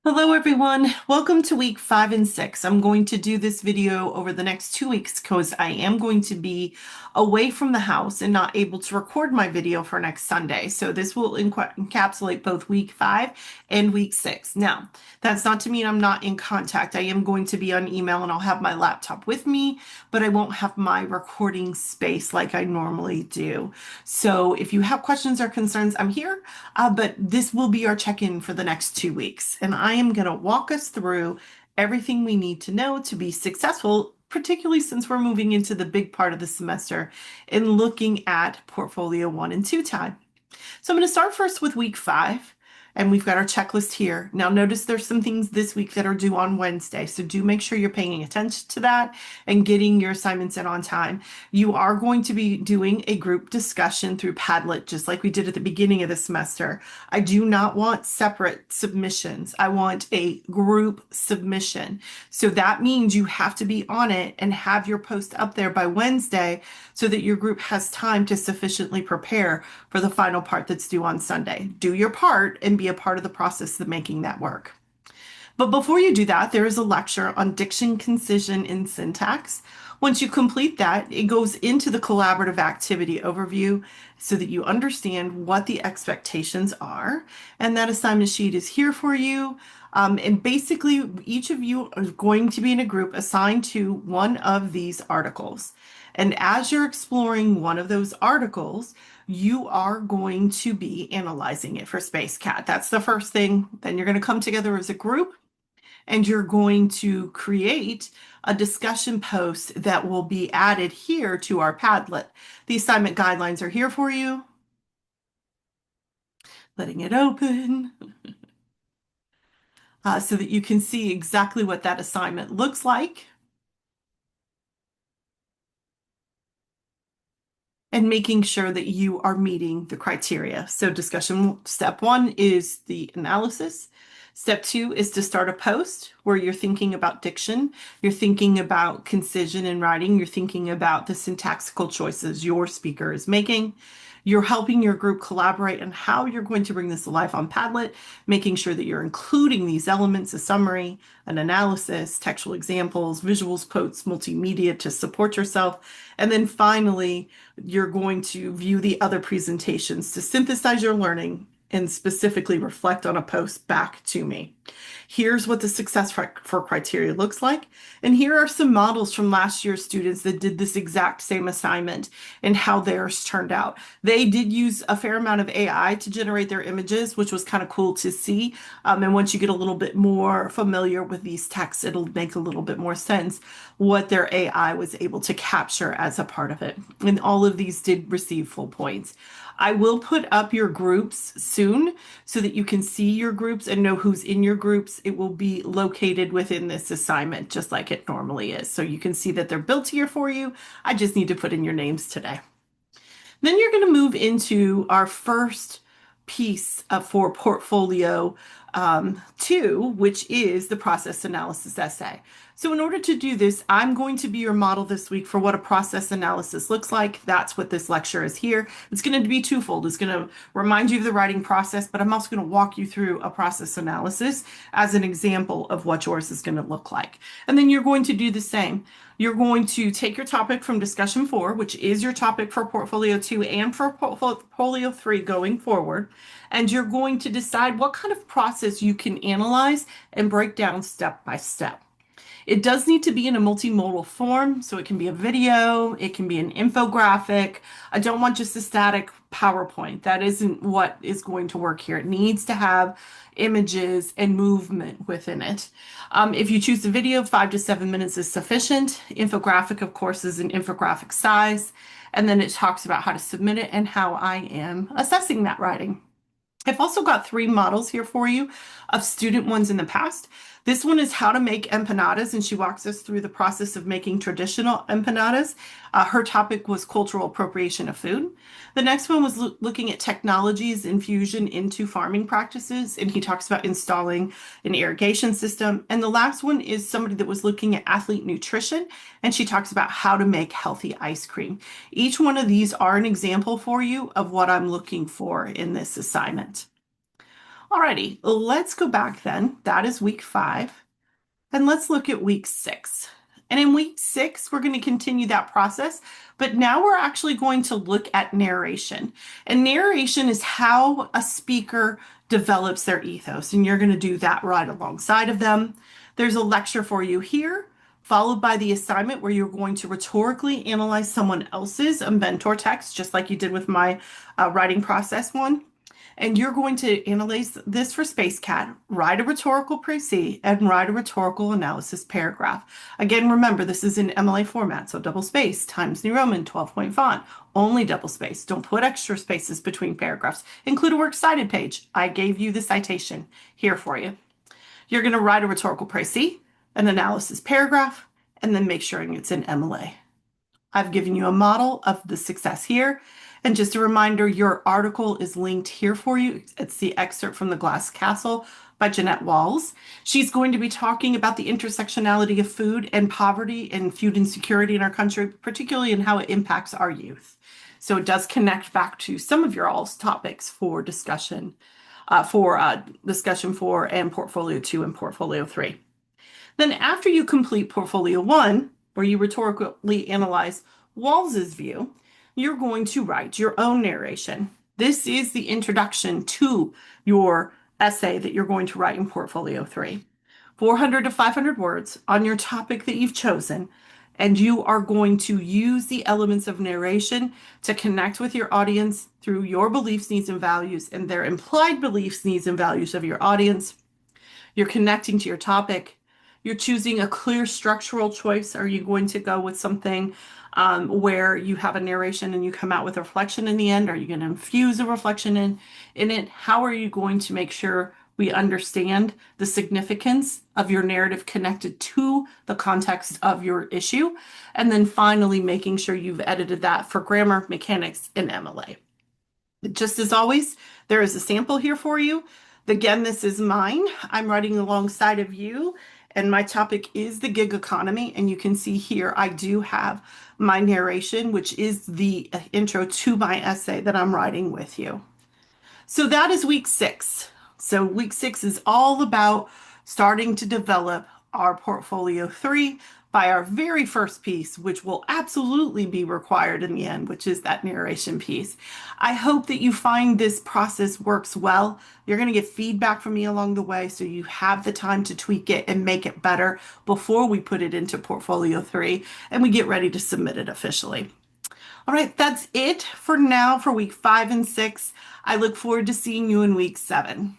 Hello everyone, welcome to week 5 and 6. I'm going to do this video over the next 2 weeks because I am going to be away from the house and not able to record my video for next Sunday. So this will encapsulate both week 5 and week 6. Now, that's not to mean I'm not in contact. I am going to be on email and I'll have my laptop with me, but I won't have my recording space like I normally do. So if you have questions or concerns, I'm here. But this will be our check-in for the next 2 weeks. And I am going to walk us through everything we need to know to be successful, particularly since we're moving into the big part of the semester and looking at portfolio 1 and 2 time. So I'm going to start first with week 5. And we've got our checklist here. Now, notice there's some things this week that are due on Wednesday. So do make sure you're paying attention to that and getting your assignments in on time. You are going to be doing a group discussion through Padlet, just like we did at the beginning of the semester. I do not want separate submissions. I want a group submission. So that means you have to be on it and have your post up there by Wednesday so that your group has time to sufficiently prepare for the final part that's due on Sunday. Do your part and be a part of the process of making that work. But before you do that, there is a lecture on diction, concision, and syntax. Once you complete that, it goes into the collaborative activity overview so that you understand what the expectations are. And that assignment sheet is here for you. And basically, each of you are going to be in a group assigned to one of these articles. And as you're exploring one of those articles, you are going to be analyzing it for Space Cat. That's the first thing. Then you're going to come together as a group and you're going to create a discussion post that will be added here to our Padlet. The assignment guidelines are here for you. Letting it open so that you can see exactly what that assignment looks like. And making sure that you are meeting the criteria. So discussion step 1 is the analysis. Step 2 is to start a post where you're thinking about diction, you're thinking about concision in writing, you're thinking about the syntactical choices your speaker is making. You're helping your group collaborate on how you're going to bring this to life on Padlet, making sure that you're including these elements, a summary, an analysis, textual examples, visuals, quotes, multimedia to support yourself. And then finally, you're going to view the other presentations to synthesize your learning and specifically reflect on a post back to me. Here's what the success for criteria looks like. And here are some models from last year's students that did this exact same assignment and how theirs turned out. They did use a fair amount of AI to generate their images, which was kind of cool to see. And once you get a little bit more familiar with these texts, it'll make a little bit more sense what their AI was able to capture as a part of it. And all of these did receive full points. I will put up your groups soon so that you can see your groups and know who's in your groups. It will be located within this assignment, just like it normally is. So you can see that they're built here for you. I just need to put in your names today. Then you're going to move into our first piece for portfolio 2, which is the process analysis essay. So in order to do this, I'm going to be your model this week for what a process analysis looks like. That's what this lecture is here. It's going to be twofold. It's going to remind you of the writing process, but I'm also going to walk you through a process analysis as an example of what yours is going to look like. And then you're going to do the same. You're going to take your topic from discussion 4, which is your topic for portfolio 2 and for portfolio 3 going forward. And you're going to decide what kind of process you can analyze and break down step by step. It does need to be in a multimodal form, so it can be a video, it can be an infographic. I don't want just a static PowerPoint. That isn't what is going to work here. It needs to have images and movement within it. If you choose the video, 5 to 7 minutes is sufficient. Infographic, of course, is an infographic size. And then it talks about how to submit it and how I am assessing that writing. I've also got 3 models here for you of student ones in the past. This one is how to make empanadas, and she walks us through the process of making traditional empanadas. Her topic was cultural appropriation of food. The next one was looking at technologies infusion into farming practices, and he talks about installing an irrigation system. And the last one is somebody that was looking at athlete nutrition, and she talks about how to make healthy ice cream. Each one of these are an example for you of what I'm looking for in this assignment. Alrighty, let's go back then. That is week 5. And let's look at week 6. And in week 6, we're going to continue that process, but now we're actually going to look at narration. And narration is how a speaker develops their ethos, and you're going to do that right alongside of them. There's a lecture for you here, followed by the assignment where you're going to rhetorically analyze someone else's mentor text, just like you did with my writing process one. And you're going to analyze this for Space Cat, write a rhetorical précis, and write a rhetorical analysis paragraph. Again, remember, this is in MLA format, so double space, Times New Roman, 12-point font, only double space. Don't put extra spaces between paragraphs. Include a works cited page. I gave you the citation here for you. You're going to write a rhetorical précis, an analysis paragraph, and then make sure it's in MLA. I've given you a model of the success here. And just a reminder, your article is linked here for you. It's the excerpt from The Glass Castle by Jeanette Walls. She's going to be talking about the intersectionality of food and poverty and food insecurity in our country, particularly in how it impacts our youth. So it does connect back to some of your all's topics for discussion for and Portfolio 2 and Portfolio 3. Then after you complete Portfolio 1, where you rhetorically analyze Walls's view, you're going to write your own narration. This is the introduction to your essay that you're going to write in Portfolio 3. 400 to 500 words on your topic that you've chosen, and you are going to use the elements of narration to connect with your audience through your beliefs, needs, and values, and their implied beliefs, needs, and values of your audience. You're connecting to your topic. You're choosing a clear structural choice. Are you going to go with something where you have a narration and you come out with a reflection in the end? Are you going to infuse a reflection in it? How are you going to make sure we understand the significance of your narrative connected to the context of your issue? And then finally, making sure you've edited that for grammar, mechanics, and MLA. Just as always, there is a sample here for you. Again, this is mine. I'm writing alongside of you, and my topic is the gig economy. And you can see here, I do have my narration, which is the intro to my essay that I'm writing with you. So that is week 6. So week 6 is all about starting to develop our Portfolio 3 by our very first piece, which will absolutely be required in the end, which is that narration piece. I hope that you find this process works well. You're going to get feedback from me along the way, so you have the time to tweak it and make it better before we put it into Portfolio 3 and we get ready to submit it officially. All right, that's it for now for week 5 and 6. I look forward to seeing you in week 7.